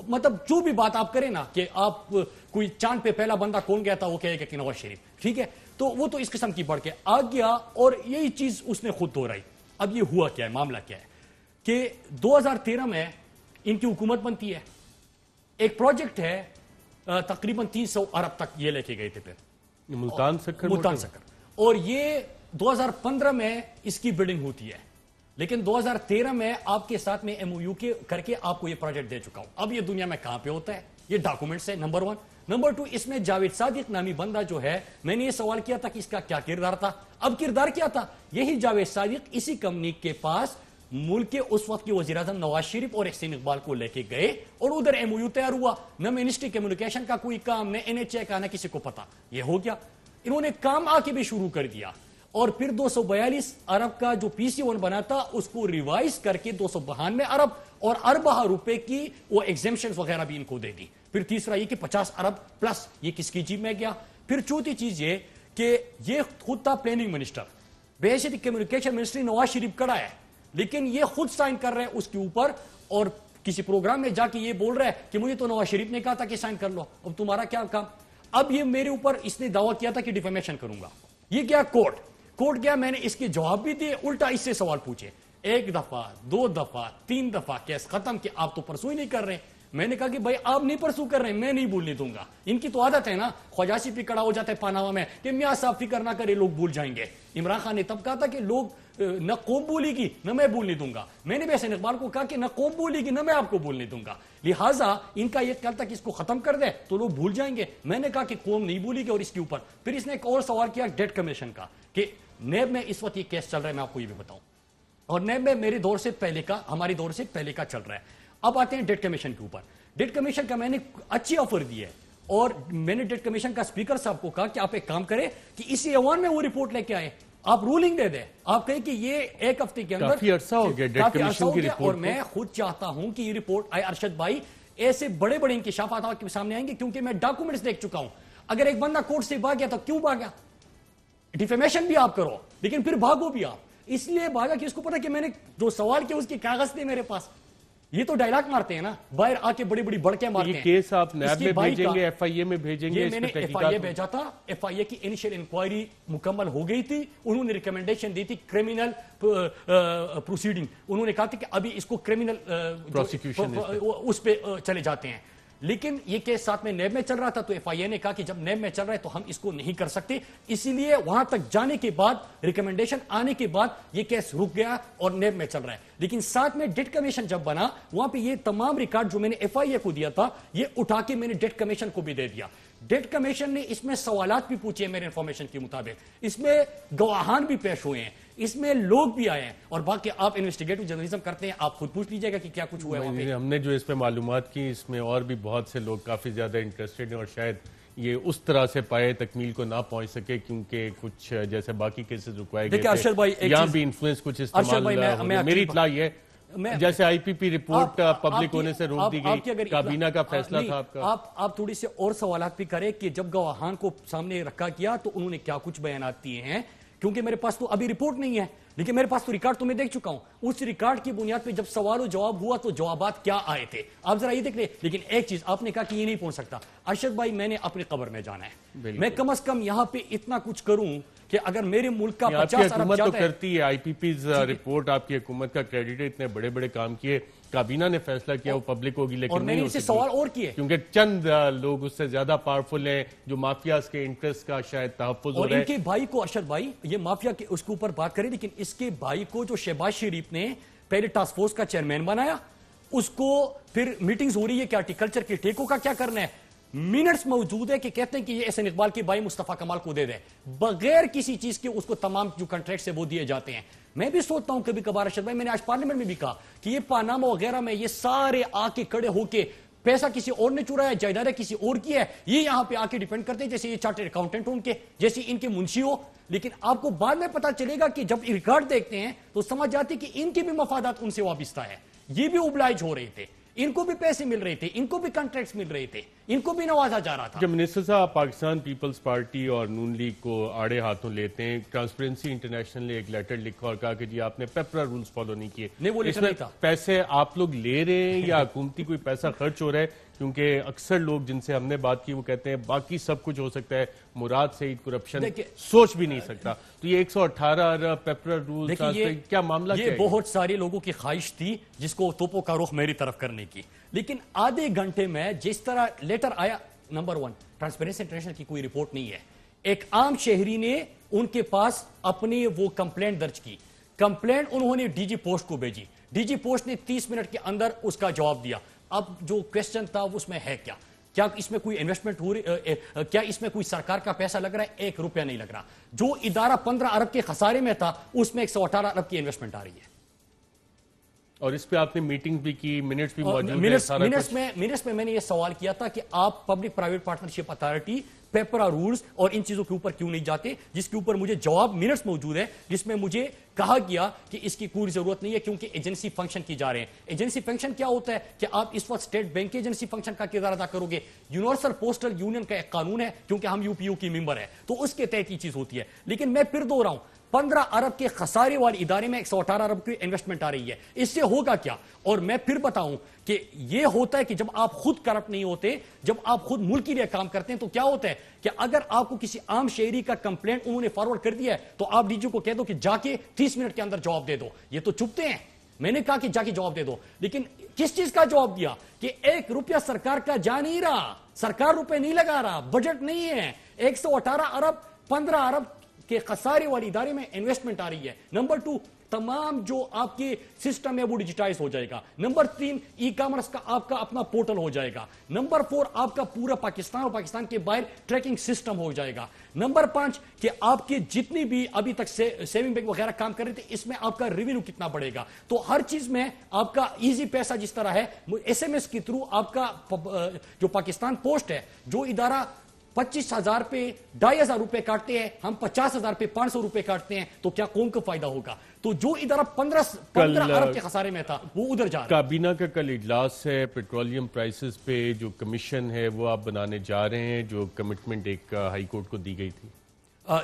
مطلب جو بھی بات آپ کریں نا کہ آپ کوئی چاند پہ پہلا بندہ کون گیا تھا وہ کہے گا کہ نواز شریف، ٹھیک ہے، تو وہ تو اس قسم کی بڑھ کے آ گیا، اور یہی چیز اس نے خود دہرائی۔ اب یہ ہوا کیا ہے، معاملہ کیا ہے کہ 2013 میں ان کی حکومت بنتی ہے، ایک پروجیکٹ ہے تقریباً 300 ارب تک یہ لے کے گئے تھے، پھر ملتان سکر، اور یہ 2015 میں اس کی بلڈنگ ہوتی ہے، لیکن 2013 میں آپ کے ساتھ میں MOU کر کے آپ کو یہ پروجیکٹ دے چکا ہوں۔ اب یہ دنیا میں کہاں پہ ہوتا ہے؟ یہ ڈاکومنٹس ہے، نمبر 1۔ نمبر 2 اس میں جاوید صادق نامی بندہ جو ہے، میں نے یہ سوال کیا تھا کہ اس کا کیا کردار تھا. اب کردار کیا تھا؟ یہی جاوید صادق اسی کمپنی کے پاس ملک کے اس وقت کے وزیر اعظم نواز شریف اور احسان اقبال کو لے کے گئے اور ادھر ایم او یو تیار ہوا. نہ منسٹری کمیونیکیشن کا کوئی کام، نہ NHA کا، نہ کسی کو پتا. یہ ہو گیا. انہوں نے کام آ کے بھی شروع کر دیا اور پھر 242 ارب کا جو PC1 بنا تھا اس کو ریوائز کر کے 292 ارب اور اربہ روپے کی وہ ایگزیمشنز وغیرہ بھی ان کو دے دی. پھر تیسرا یہ کہ 50 ارب پلس یہ کس کی جیب میں گیا. پھر چوتھی چیز یہ کہ یہ خود تھا planning minister, basically communication ministry Nawaz Sharif کڑا ہے، لیکن یہ خود سائن کر رہے ہیں اس کے اوپر اور کسی پروگرام میں جا کے یہ بول رہا ہے کہ مجھے تو نواز شریف نے کہا تھا کہ سائن کر لو، اب تمہارا کیا کام. اب یہ میرے اوپر اس نے دعویٰ کیا تھا کہ ڈیفیمیشن کروں گا. یہ کیا کورٹ گیا، میں نے اس کے جواب بھی دیے، الٹا اس سے سوال پوچھے. 1 دفعہ 2 دفعہ 3 دفعہ کیس ختم کہ آپ تو پرسو ہی نہیں کر رہے. میں نے کہا کہ بھائی آپ نہیں پرسو کر رہے ہیں، میں نہیں بھولنے دوں گا. ان کی تو عادت ہے نا، خواجاسی پہ کڑا ہو جاتا ہے پاناما میں کہ میاں صاحب فکر نہ کرے لوگ بھول جائیں گے. عمران خان نے تب کہا تھا کہ لوگ نہ قوم بھولے گی نہ میں بھولنے دوں گا. میں نے بھی احسان اقبال کو کہا کہ نہ قوم بھولے گی نہ میں آپ کو بھولنے دوں گا. لہٰذا ان کا یہ کہا تھا کہ اس کو ختم کر دے تو لوگ بھول جائیں گے. میں نے کہا کہ قوم نہیں بھولے گی. اور اس کے اوپر پھر اس نے ایک اور سوال کیا ڈیٹ کمیشن کا کہ نیب میں اس وقت یہ کیس چل رہا ہے، میں آپ کو یہ بھی بتاؤں، اور نیب میں میرے دور سے پہلے کا، ہماری دور سے پہلے کا چل رہا ہے. اب آتے ہیں ڈیٹ کمیشن کے اوپر. ڈیٹ کمیشن کا میں نے اچھی آفر دی ہے اور میں نے ڈیٹ کمیشن کا اسپیکر صاحب کو کہا کہ آپ ایک کام کریں کہ اسی ایوان میں وہ رپورٹ لے کے آئے، آپ رولنگ دے دیں، آپ کہیں کہ یہ 1 ہفتے کے اندر کافی عرصہ ہو گیا ڈیٹ کمیشن کی رپورٹ. اور میں خود چاہتا ہوں کہ یہ رپورٹ آئے ارشد بھائی، ایسے بڑے بڑے انکشافات آپ کے سامنے آئیں گے کیونکہ میں ڈاکومنٹس دیکھ چکا ہوں. اگر ایک بندہ کورٹ سے بھاگ گیا تو کیوں بھاگا؟ ڈیفیمیشن بھی آپ کرو لیکن پھر بھاگو بھی آپ. اس لیے بھاگا کہ اس کو پتا کہ میں نے جو سوال کیا اس کے کاغذ تھے میرے پاس. یہ تو ڈائلاگ مارتے ہیں نا باہر آ کے بڑی بڑی بڑکیں مارتے ہیں. یہ کیس آپ نیب میں بھیجیں گے، FIA میں بھیجیں گے؟ یہ میں نے FIA بھیجا تھا. FIA کی انیشیل انکوائری مکمل ہو گئی تھی. انہوں نے ریکمنڈیشن دی تھی کرمینل پروسیڈنگ. انہوں نے کہا تھا کہ ابھی اس کو کرمینل پروسیکیوشن اس پہ چلے جاتے ہیں. لیکن یہ کیس ساتھ میں نیب میں چل رہا تھا تو FIA نے کہا کہ جب نیب میں چل رہا ہے تو ہم اس کو نہیں کر سکتے. اسی لیے وہاں تک جانے کے بعد ریکمنڈیشن آنے کے بعد یہ کیس رک گیا اور نیب میں چل رہا ہے. لیکن ساتھ میں ڈیٹ کمیشن جب بنا وہاں پہ یہ تمام ریکارڈ جو میں نے FIA کو دیا تھا یہ اٹھا کے میں نے ڈیٹ کمیشن کو بھی دے دیا. ڈیٹ کمیشن نے اس میں سوالات بھی پوچھے میرے انفارمیشن کے مطابق، اس میں گواہان بھی پیش ہوئے ہیں، اس میں لوگ بھی آئے ہیں. اور باقی آپ انویسٹیگیٹو جرنلزم کرتے ہیں، آپ خود پوچھ لیجئے گا کہ کیا کچھ ہوا ہے وہاں پہ. ہم نے جو اس پہ معلومات کی اس میں اور بھی بہت سے لوگ کافی زیادہ انٹرسٹڈ ہیں اور شاید یہ اس طرح سے پائے تکمیل کو نہ پہنچ سکے کیونکہ کچھ جیسے باقی کیسز رکوائے گئے تھے یہاں بھی انفلوئنس کچھ استعمال. میری اطلاع یہ جیسے IPP رپورٹ پبلک ہونے سے روک دی گئی، کابینہ کا فیصلہ تھا آپ کا. آپ تھوڑی سے اور سوالات بھی کریں کہ جب گواہان کو سامنے رکھا کیا تو انہوں نے کیا کچھ بیانات دیے ہیں، کیونکہ میرے پاس تو ابھی رپورٹ نہیں ہے لیکن میرے پاس تو ریکارڈ تو میں دیکھ چکا ہوں. اس ریکارڈ کی بنیاد پہ جب سوال و جواب ہوا تو جوابات کیا آئے تھے آپ ذرا یہ دیکھ لیں. لیکن ایک چیز آپ نے کہا کہ یہ نہیں پہنچ سکتا. ارشد بھائی میں نے اپنی قبر میں جانا ہے، میں کم از کم یہاں پہ اتنا کچھ کروں کہ اگر میرے ملک کا 50 ارب جاتا ہے. کرتی ہے IPP's رپورٹ آپ کی حکومت کا کریڈٹ ہے، اتنے بڑے بڑے کام کیے، کابینہ نے فیصلہ کیا وہ پبلک ہوگی لیکن نہیں ہو سکتی. سوال اور کیے کیونکہ چند لوگ اس سے زیادہ پاورفل ہیں جو مافیاز کے انٹرسٹ کا شاید تحفظ ہو رہا ہے. اور ان کے بھائی کو ارشد بھائی یہ مافیا کے اس کے اوپر بات کریں لیکن اس کے بھائی کو جو شہباز شریف نے پہلے ٹاسک فورس کا چیئرمین بنایا، اس کو پھر میٹنگز ہو رہی ہے کہ ہارٹیکلچر کے ٹھیکوں کا کیا کرنا ہے، منٹس موجود ہے کہ کہتے ہیں کہ یہ احسان اقبال کے بھائی مصطفیٰ کمال کو دے دیں بغیر کسی چیز کے، اس کو تمام جو کنٹریکٹس ہیں وہ دیے جاتے ہیں. میں بھی سوچتا ہوں کبھی کبھار ارشد بھائی، میں نے آج پارلیمنٹ میں بھی کہا کہ یہ پاناما وغیرہ میں یہ سارے آ کے کھڑے ہو کے پیسہ کسی اور نے چرایا ہے، جائیدادیں کسی اور کی ہے، یہ یہاں پہ آ کے ڈیپینڈ کرتے ہیں جیسے یہ چارٹرڈ اکاؤنٹنٹ ہو ان کے، جیسے ان کے منشی ہو. لیکن آپ کو بعد میں پتا چلے گا کہ جب ریکارڈ دیکھتے ہیں تو سمجھ جاتے کہ ان کے بھی مفادات ان سے وابستہ ہے، یہ بھی اوبلائج ہو رہے تھے، ان کو بھی پیسے مل رہے تھے، ان کو بھی کنٹریکٹس مل رہے تھے، ان کو بھی نوازا جا رہا تھا. جب منسٹر صاحب پاکستان پیپلز پارٹی اور نون لیگ کو آڑے ہاتھوں لیتے ہیں، ٹرانسپیرنسی انٹرنیشنل نے ایک لیٹر لکھا اور کہا کہ جی آپ نے پیپرا رولز فالو نہیں کیے. نہیں وہ لیٹر نہیں تھا. پیسے آپ لوگ لے رہے ہیں یا حکومتی کوئی پیسہ خرچ ہو رہا ہے؟ کیونکہ اکثر لوگ جن سے ہم نے بات کی وہ کہتے ہیں باقی سب کچھ ہو سکتا ہے، مراد سعید کرپشن سوچ بھی نہیں سکتا. تو یہ 118 ارب پیپرا رولز کیا معاملہ کیا ہے؟ یہ بہت سارے لوگوں کی خواہش تھی جس کو توپوں کا رخ میری طرف کرنے کی، لیکن آدھے گھنٹے میں جس طرح لیٹر آیا، نمبر 1 ٹرانسپیرنسی انٹرنیشنل کی کوئی رپورٹ نہیں ہے. ایک عام شہری نے ان کے پاس اپنی وہ کمپلینٹ درج کی، کمپلینٹ انہوں نے DG پوسٹ کو بھیجی، DG پوسٹ نے 30 منٹ کے اندر اس کا جواب دیا. اب جو کویسچن تھا اس میں ہے کیا، کیا اس میں کوئی انویسٹمنٹ ہو رہی، کیا اس میں کوئی سرکار کا پیسہ لگ رہا ہے؟ 1 روپیہ نہیں لگ رہا. جو ادارہ 15 ارب کے خسارے میں تھا اس میں 118 ارب کی انویسٹمنٹ آ رہی ہے. اور اس پہ آپ نے میٹنگ بھی کی، منٹس بھی موجود ہیں. منٹس میں نے یہ سوال کیا تھا کہ آپ public private partnership authority paper اور رولز اور ان چیزوں کے اوپر کیوں نہیں جاتے، جس کے اوپر مجھے جواب منٹس موجود ہے جس میں مجھے کہا گیا کہ اس کی کوئی ضرورت نہیں ہے کیونکہ ایجنسی فنکشن کی جا رہے ہیں. ایجنسی فنکشن کیا ہوتا ہے کہ آپ اس وقت اسٹیٹ بینک کے ایجنسی فنکشن کا کردار ادا کرو گے. یونیورسل پوسٹل یونین کا ایک قانون ہے کیونکہ ہم یو پی یو کی ممبر ہے تو اس کے تحت یہ چیز ہوتی ہے. لیکن میں پھر دوہراؤں 15 ارب کے خسارے والے ادارے میں 118 ارب کی انویسٹمنٹ آ رہی ہے. اس سے ہوگا کیا؟ اور میں پھر بتاؤں کہ یہ ہوتا ہے کہ جب آپ خود کرپٹ نہیں ہوتے، جب آپ خود ملک کے لیے کام کرتے ہیں تو کیا ہوتا ہے کہ اگر آپ کو کسی عام شہری کا کمپلینٹ انہوں نے فارورڈ کر دیا ہے تو آپ ڈی جی کو کہہ دو کہ جا کے 30 منٹ کے اندر جواب دے دو. یہ تو چپتے ہیں. میں نے کہا کہ جا کے جواب دے دو، لیکن کس چیز کا جواب دیا کہ 1 روپیہ سرکار کا جا نہیں رہا، سرکار روپے نہیں لگا رہا، بجٹ نہیں ہے. 118 ارب 15 ارب کے خسارے والی ادارے میں انویسٹمنٹ آ رہی ہے. نمبر 2، تمام جو آپ کے سسٹم ہے وہ ڈیجیٹائز ہو جائے گا. نمبر 3، ای کامرس کا آپ کا اپنا پورٹل ہو جائے گا. نمبر 4، آپ کا پورا پاکستان اور پاکستان کے باہر ٹریکنگ سسٹم ہو جائے گا. نمبر 5، کہ آپ کے جتنی بھی ابھی تک سیونگ بینک وغیرہ کام کر رہے تھے اس میں آپ کا ریونیو کتنا بڑھے گا. تو ہر چیز میں آپ کا ایزی پیسہ جس طرح ہے SMS کے تھرو آپ کا جو پاکستان پوسٹ ہے، جو ادارہ 25,000 پہ 2,500 روپے کاٹتے ہیں، ہم 50,000 پہ 500 روپے کاٹتے ہیں، تو کیا قوم کو فائدہ ہوگا؟ تو جو ادارہ 15 ارب کے خسارے میں تھا وہ ادھر جا رہا ہے. کابینہ کا کل اجلاس ہے، پیٹرولیم پرائسز پہ جو کمیشن ہے وہ آپ بنانے جا رہے ہیں، جو کمٹمنٹ ایک ہائی کورٹ کو دی گئی تھی.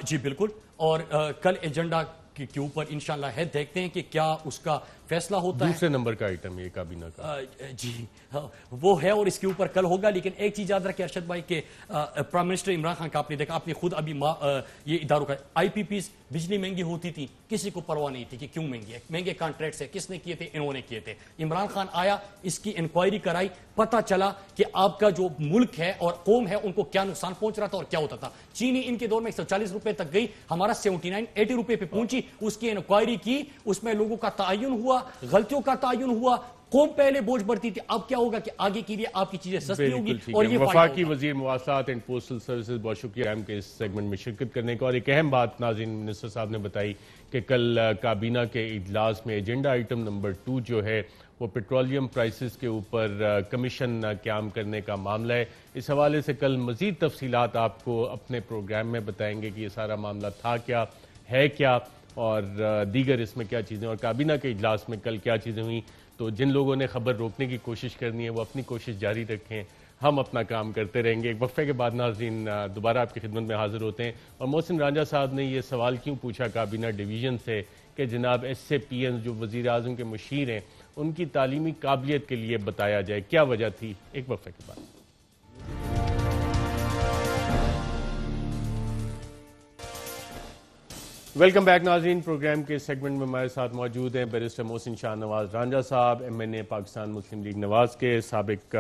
جی بالکل. اور کل ایجنڈا کے اوپر انشاءاللہ ہے، دیکھتے ہیں کہ کیا اس کا فیصلہ ہوتا ہے. دوسرے نمبر کا آئٹم یہ کابینہ کا جی وہ ہے اور اس کے اوپر کل ہوگا. لیکن ایک چیز یاد رکھیں ارشد بھائی کہ پرائم منسٹر عمران خان کا آپ نے دیکھا، آپ نے خود ابھی یہ اداروں کا IPPs بجلی مہنگی ہوتی تھی، کسی کو پرواہ نہیں تھی کہ کیوں مہنگی ہے، مہنگے کانٹریکٹس ہے، کس نے کیے تھے؟ انہوں نے کیے تھے. عمران خان آیا، اس کی انکوائری کرائی، پتہ چلا کہ آپ کا جو ملک ہے اور قوم ہے ان کو کیا نقصان پہنچ رہا تھا اور کیا ہوتا تھا. چینی ان کے دور میں 140 روپے تک گئی، ہمارا 79-80 روپے پہ پہنچی. اس کی انکوائری کی، اس میں لوگوں کا تعین ہوا، غلطیوں کا تعین ہوا. قوم پہلے بوجھ بڑھتی تھی، اب کیا ہوگا کہ آگے کے لیے آپ کی چیزیں سستی ہوگی اور یہ وفاقی وزیر مواصلات اینڈ پوسٹل سروسز، بہت شکریہ ہم کے اس سیگمنٹ میں شرکت کرنے کا. اور ایک اہم بات ناظرین منسٹر صاحب نے بتائی کہ کل کابینہ کے اجلاس میں ایجنڈا آئٹم نمبر 2 جو ہے وہ پیٹرولیم پرائسز کے اوپر کمیشن قیام کرنے کا معاملہ ہے. اس حوالے سے کل مزید تفصیلات آپ کو اپنے پروگرام میں بتائیں گے کہ یہ سارا معاملہ تھا کیا، ہے کیا، اور دیگر اس میں کیا چیزیں، اور کابینہ کے اجلاس میں کل کیا چیزیں ہوئیں. تو جن لوگوں نے خبر روکنے کی کوشش کرنی ہے وہ اپنی کوشش جاری رکھیں، ہم اپنا کام کرتے رہیں گے. ایک وقفے کے بعد ناظرین دوبارہ آپ کی خدمت میں حاضر ہوتے ہیں. اور محسن رانجھا صاحب نے یہ سوال کیوں پوچھا کابینہ ڈویژن سے کہ جناب SAPMs جو وزیر اعظم کے مشیر ہیں ان کی تعلیمی قابلیت کے لیے بتایا جائے، کیا وجہ تھی؟ ایک وقفے کے بعد. ویلکم بیک ناظرین. پروگرام کے سیگمنٹ میں ہمارے ساتھ موجود ہیں بیرسٹر محسن شاہ نواز رانجھا صاحب، MNA پاکستان مسلم لیگ نواز کے سابق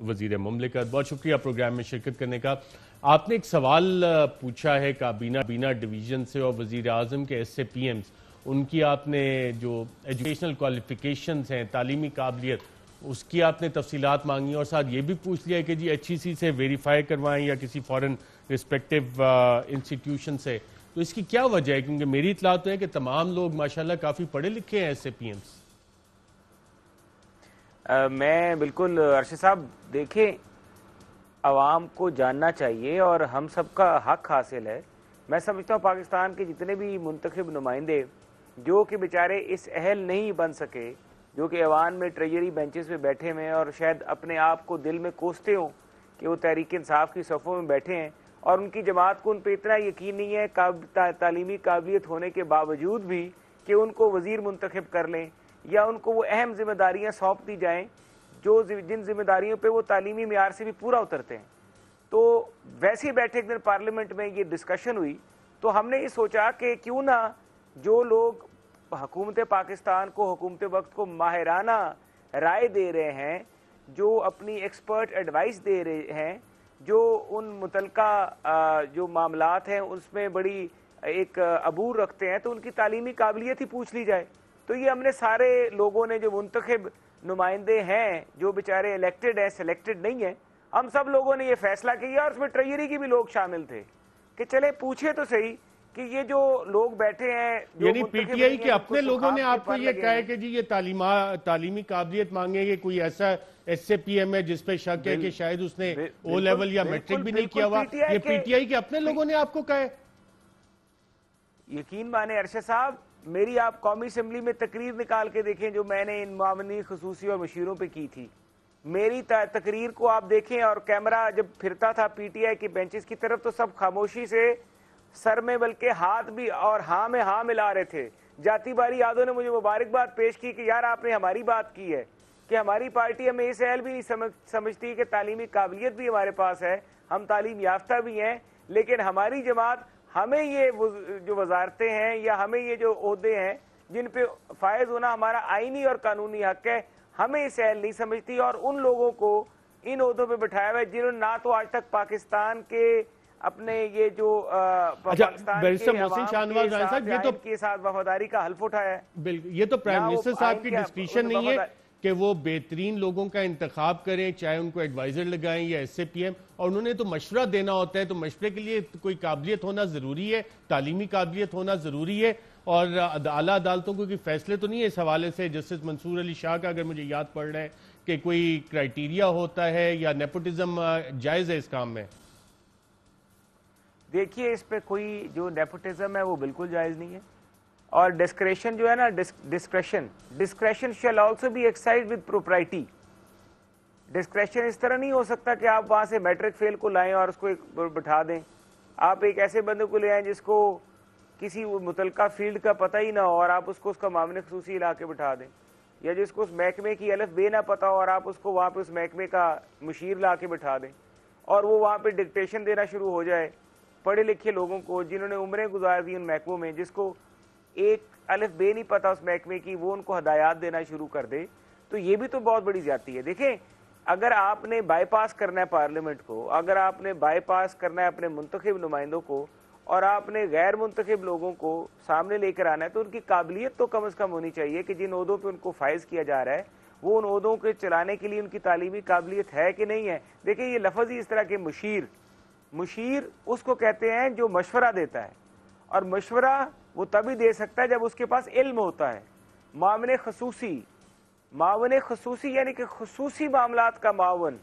وزیر مملکت. بہت شکریہ پروگرام میں شرکت کرنے کا. آپ نے ایک سوال پوچھا ہے کابینہ ڈویژن سے اور وزیر اعظم کے SAPMs، ان کی آپ نے جو ایجوکیشنل کوالیفیکیشنز ہیں، تعلیمی قابلیت، اس کی آپ نے تفصیلات مانگی اور ساتھ یہ بھی پوچھ لیا کہ جی HEC سے ویریفائی کروائیں یا کسی فورن رسپیکٹیو انسٹیٹیوشن سے. تو اس کی کیا وجہ ہے؟ کیونکہ میری اطلاع تو ہے کہ تمام لوگ ماشاءاللہ کافی پڑھے لکھے ہیں SAPMs. میں بالکل ارشد صاحب، دیکھیں عوام کو جاننا چاہیے اور ہم سب کا حق حاصل ہے. میں سمجھتا ہوں پاکستان کے جتنے بھی منتخب نمائندے جو کہ بیچارے اس اہل نہیں بن سکے، جو کہ ایوان میں ٹریجری بینچز پہ بیٹھے ہوئے ہیں اور شاید اپنے آپ کو دل میں کوستے ہوں کہ وہ تحریک انصاف کی صفوں میں بیٹھے ہیں اور ان کی جماعت کو ان پہ اتنا یقین نہیں ہے تعلیمی قابلیت ہونے کے باوجود بھی کہ ان کو وزیر منتخب کر لیں یا ان کو وہ اہم ذمہ داریاں سونپ دی جائیں جو جن ذمہ داریوں پہ وہ تعلیمی معیار سے بھی پورا اترتے ہیں. تو ویسے ہی بیٹھے ایک دن پارلیمنٹ میں یہ ڈسکشن ہوئی تو ہم نے یہ سوچا کہ کیوں نہ جو لوگ حکومت پاکستان کو، حکومت وقت کو ماہرانہ رائے دے رہے ہیں، جو اپنی ایکسپرٹ ایڈوائس دے رہے ہیں، جو ان متعلقہ جو معاملات ہیں اس میں بڑی ایک عبور رکھتے ہیں، تو ان کی تعلیمی قابلیت ہی پوچھ لی جائے. تو یہ ہم نے سارے لوگوں نے جو منتخب نمائندے ہیں جو بیچارے الیکٹڈ ہیں، سلیکٹڈ نہیں ہیں، ہم سب لوگوں نے یہ فیصلہ کیا اور اس میں ٹریجری کی بھی لوگ شامل تھے کہ چلے پوچھے تو صحیح کہ یہ جو لوگ بیٹھے ہیں یعنی پی ٹی آئی کے اپنے لوگوں نے آپ کو یہ کہا ہے کہ جی یہ تعلیمی قابلیت مانگے کہ کوئی ایسا ایس اے پی ایم ہے جس پہ شک ہے کہ شاید اس نے او لیول یا میٹرک بھی نہیں کیا ہوا، یہ پی ٹی آئی کے اپنے لوگوں نے آپ کو کہا ہے؟ یقین مانے ارشد صاحب، میری آپ قومی اسمبلی میں تقریر نکال کے دیکھیں جو میں نے ان معاونین خصوصی اور مشیروں پہ کی تھی، میری تقریر کو آپ دیکھیں اور کیمرہ جب پھرتا تھا پی ٹی آئی کی بینچز کی طرف تو سب خاموشی سے سر میں بلکہ ہاتھ بھی اور ہاں میں ہاں ملا رہے تھے۔ جاتی باری یادوں نے مجھے مبارکباد پیش کی کہ یار آپ نے ہماری بات کی ہے کہ ہماری پارٹی ہمیں اس اہل بھی نہیں سمجھتی کہ تعلیمی قابلیت بھی ہمارے پاس ہے، ہم تعلیم یافتہ بھی ہیں، لیکن ہماری جماعت ہمیں یہ جو وزارتیں ہیں یا ہمیں یہ جو عہدے ہیں جن پہ فائز ہونا ہمارا آئینی اور قانونی حق ہے، ہمیں اس اہل نہیں سمجھتی، اور ان لوگوں کو ان عہدوں پہ بٹھایا ہوا ہے جنہوں نے نہ تو آج تک پاکستان کے اپنے یہ جو پاکستان کے ساتھ وفاداری کا حلف اٹھایا ہے۔ بالکل، یہ تو پرائم منسٹر صاحب کی ڈسکریشن نہیں ہے کہ وہ بہترین لوگوں کا انتخاب کریں، چاہے ان کو ایڈوائزر لگائیں یا ایس اے پی ایم، اور انہوں نے تو مشورہ دینا ہوتا ہے، تو مشورے کے لیے کوئی قابلیت ہونا ضروری ہے، تعلیمی قابلیت ہونا ضروری ہے، اور اعلیٰ عدالتوں کو کوئی فیصلے تو نہیں ہے اس حوالے سے۔ جسٹس منصور علی شاہ کا اگر مجھے یاد پڑ رہا ہے کہ کوئی کرائیٹیریا ہوتا ہے یا نیپوٹزم جائز ہے اس کام میں؟ دیکھیے اس پہ کوئی جو نیپوٹزم ہے وہ بالکل جائز نہیں ہے، اور ڈسکریشن جو ہے نا discretion shall also be exercise with propriety. Discretion اس طرح نہیں ہو سکتا کہ آپ وہاں سے میٹرک فیل کو لائیں اور اس کو بٹھا دیں، آپ ایک ایسے بندے کو لے آئیں جس کو کسی متعلقہ فیلڈ کا پتہ ہی نہ ہو اور آپ اس کو اس کا معاملے خصوصی لا کے بٹھا دیں، یا جس کو اس محکمے کی الف بے نہ پتہ ہو اور آپ اس کو وہاں پہ اس محکمے کا مشیر لا کے بٹھا دیں اور وہ وہاں پہ ڈکٹیشن دینا شروع ہو جائے پڑھے لکھے لوگوں کو جنہوں نے عمریں گزار دی ان محکموں میں، جس کو ایک الف بے نہیں پتا اس محکمے کی، وہ ان کو ہدایات دینا شروع کر دے، تو یہ بھی تو بہت بڑی زیادتی ہے۔ دیکھیں اگر آپ نے بائی پاس کرنا ہے پارلیمنٹ کو، اگر آپ نے بائی پاس کرنا ہے اپنے منتخب نمائندوں کو، اور آپ نے غیر منتخب لوگوں کو سامنے لے کر آنا ہے، تو ان کی قابلیت تو کم از کم ہونی چاہیے کہ جن عہدوں پہ ان کو فائز کیا جا رہا ہے وہ ان عہدوں کے چلانے کے لیے ان کی تعلیمی قابلیت ہے کہ نہیں ہے۔ دیکھیں یہ لفظ ہی اس طرح کے مشیر اس کو کہتے ہیں جو مشورہ دیتا ہے، اور مشورہ وہ تبھی دے سکتا ہے جب اس کے پاس علم ہوتا ہے۔ معاون خصوصی یعنی کہ خصوصی معاملات کا معاون،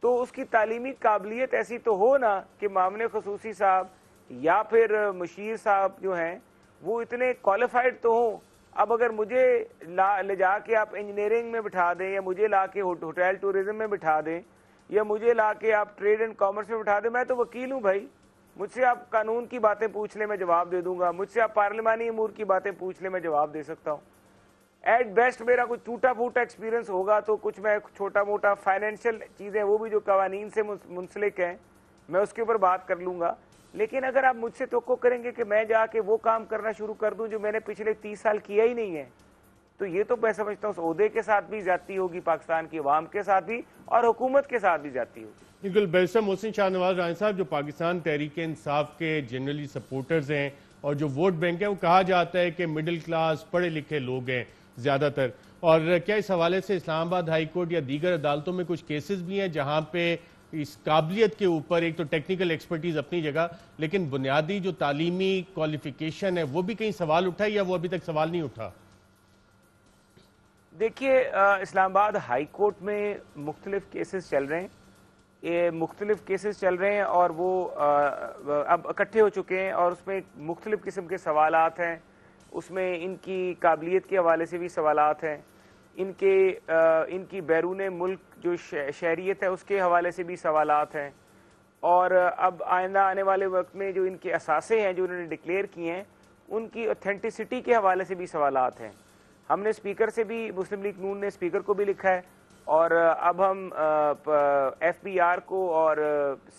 تو اس کی تعلیمی قابلیت ایسی تو ہو نا کہ معاون خصوصی صاحب یا پھر مشیر صاحب جو ہیں وہ اتنے کوالیفائڈ تو ہوں۔ اب اگر مجھے لے جا کے آپ انجینئرنگ میں بٹھا دیں، یا مجھے لا کے ہوٹل ٹورزم میں بٹھا دیں، یا مجھے لا کے آپ ٹریڈ اینڈ کامرس میں بٹھا دیں، میں تو وکیل ہوں بھائی، مجھ سے آپ قانون کی باتیں پوچھ لیں میں جواب دے دوں گا، مجھ سے آپ پارلیمانی امور کی باتیں پوچھ لیں میں جواب دے سکتا ہوں۔ ایٹ بیسٹ میرا کچھ ٹوٹا پھوٹا ایکسپیرینس ہوگا تو کچھ میں چھوٹا موٹا فائنینشیل چیزیں وہ بھی جو قوانین سے منسلک ہیں میں اس کے اوپر بات کر لوں گا، لیکن اگر آپ مجھ سے توقع کریں گے کہ میں جا کے وہ کام کرنا شروع کر دوں جو میں نے پچھلے 30 سال کیا ہی نہیں ہے، تو یہ تو میں سمجھتا ہوں اس عہدے کے ساتھ بھی زیادتی ہوگی، پاکستان کی عوام کے ساتھ بھی اور حکومت کے ساتھ بھی زیادتی ہوگی۔ بالکل، بیرسٹر محسن شاہ نواز رائن صاحب جو پاکستان تحریک انصاف کے جنرلی سپورٹرز ہیں اور جو ووٹ بینک ہے، وہ کہا جاتا ہے کہ مڈل کلاس پڑھے لکھے لوگ ہیں زیادہ تر، اور کیا اس حوالے سے اسلام آباد ہائی کورٹ یا دیگر عدالتوں میں کچھ کیسز بھی ہیں جہاں پہ اس قابلیت کے اوپر ایک تو ٹیکنیکل ایکسپرٹیز اپنی جگہ لیکن بنیادی جو تعلیمی کوالیفیکیشن ہے وہ بھی کہیں سوال اٹھا یا وہ ابھی تک سوال نہیں اٹھا؟ دیکھیے اسلام آباد ہائی کورٹ میں مختلف کیسز چل رہے ہیں اور وہ اب اکٹھے ہو چکے ہیں، اور اس میں مختلف قسم کے سوالات ہیں، اس میں ان کی قابلیت کے حوالے سے بھی سوالات ہیں، ان کی بیرون ملک جو شہریت ہے اس کے حوالے سے بھی سوالات ہیں، اور اب آئندہ آنے والے وقت میں جو ان کے اثاثے ہیں جو انہوں نے ڈکلیئر کیے ہیں ان کی اوتھینٹسٹی کے حوالے سے بھی سوالات ہیں۔ ہم نے اسپیکر سے بھی، مسلم لیگ نون نے اسپیکر کو بھی لکھا ہے، اور اب ہم ایف بی آر کو اور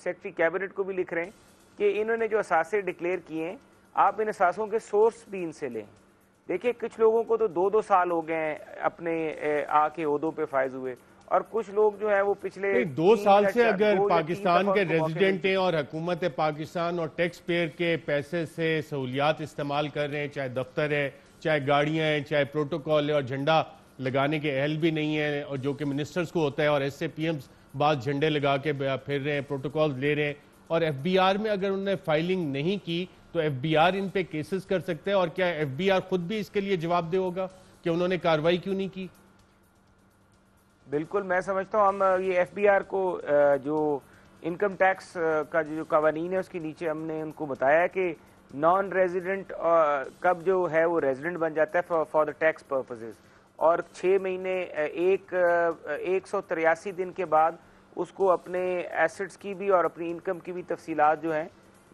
سیکرٹری کیبنٹ کو بھی لکھ رہے ہیں کہ انہوں نے جو اثاثے ڈکلیئر کیے ہیں آپ ان اثاثوں کے سورس بھی ان سے لیں۔ دیکھیں کچھ لوگوں کو تو 2 سال ہو گئے ہیں اپنے آ کے عہدوں پہ فائز ہوئے، اور کچھ لوگ جو ہیں وہ پچھلے 2 سال سے اگر پاکستان کے ریزیڈنٹ ہیں اور حکومت پاکستان اور ٹیکس پیئر کے پیسے سے سہولیات استعمال کر رہے ہیں، چاہے دفتر ہے، چاہے گاڑیاں ہیں، چاہے پروٹوکول ہے، اور جھنڈا لگانے کے اہل بھی نہیں ہیں، اور جو کہ منسٹرز کو ہوتا ہے، اور ایس اے پی ایمز بعض جھنڈے لگا کے پھر رہے ہیں، پروٹوکول لے رہے ہیں، اور ایف بی آر میں اگر انہوں نے فائلنگ نہیں کی تو ایف بی آر ان پہ کیسز کر سکتے ہیں، اور کیا ایف بی آر خود بھی اس کے لیے جواب دہ ہوگا کہ انہوں نے کارروائی کیوں نہیں کی؟ بالکل، میں سمجھتا ہوں ہم یہ ایف بی آر کو جو انکم ٹیکس کا جو قوانین ہے اس کے نیچے ہم نے ان کو بتایا ہے کہ نان ریزیڈنٹ کب جو ہے وہ ریزیڈنٹ بن جاتا ہے فار دا ٹیکس پرپزز، اور 6 مہینے 183 دن کے بعد اس کو اپنے ایسٹس کی بھی اور اپنی انکم کی بھی تفصیلات جو ہیں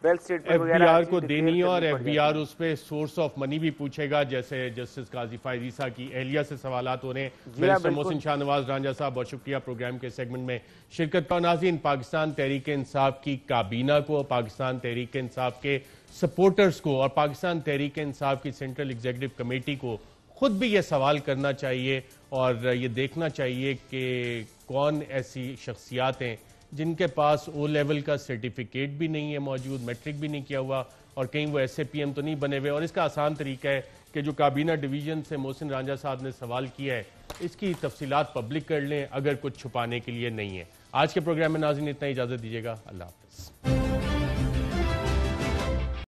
ویلتھ اسٹیٹمنٹ ایف وغیرہ بی آر کو دینی ہے، اور ایف بی آر اس پہ سورس آف منی بھی پوچھے گا، جیسے جسٹس قاضی فائز عیسیٰ کی اہلیہ سے سوالات ہو رہے ہیں۔ بیرسٹر محسن شاہ نواز رانجھا صاحب، بہت شکریہ پروگرام کے سیگمنٹ میں شرکت کا۔ ناظرین، پاکستان تحریک انصاف کی کابینہ کو، پاکستان تحریک انصاف کے سپورٹرز کو، اور پاکستان تحریک انصاف کی سینٹرل ایگزیکٹو کمیٹی کو خود بھی یہ سوال کرنا چاہیے اور یہ دیکھنا چاہیے کہ کون ایسی شخصیات ہیں جن کے پاس او لیول کا سرٹیفکیٹ بھی نہیں ہے موجود، میٹرک بھی نہیں کیا ہوا، اور کہیں وہ ایس اے پی ایم تو نہیں بنے ہوئے۔ اور اس کا آسان طریقہ ہے کہ جو کابینہ ڈویژن سے محسن رانجھا صاحب نے سوال کیا ہے اس کی تفصیلات پبلک کر لیں اگر کچھ چھپانے کے لیے نہیں ہے۔ آج کے پروگرام میں ناظرین اتنا، اجازت دیجیے گا، اللہ حافظ۔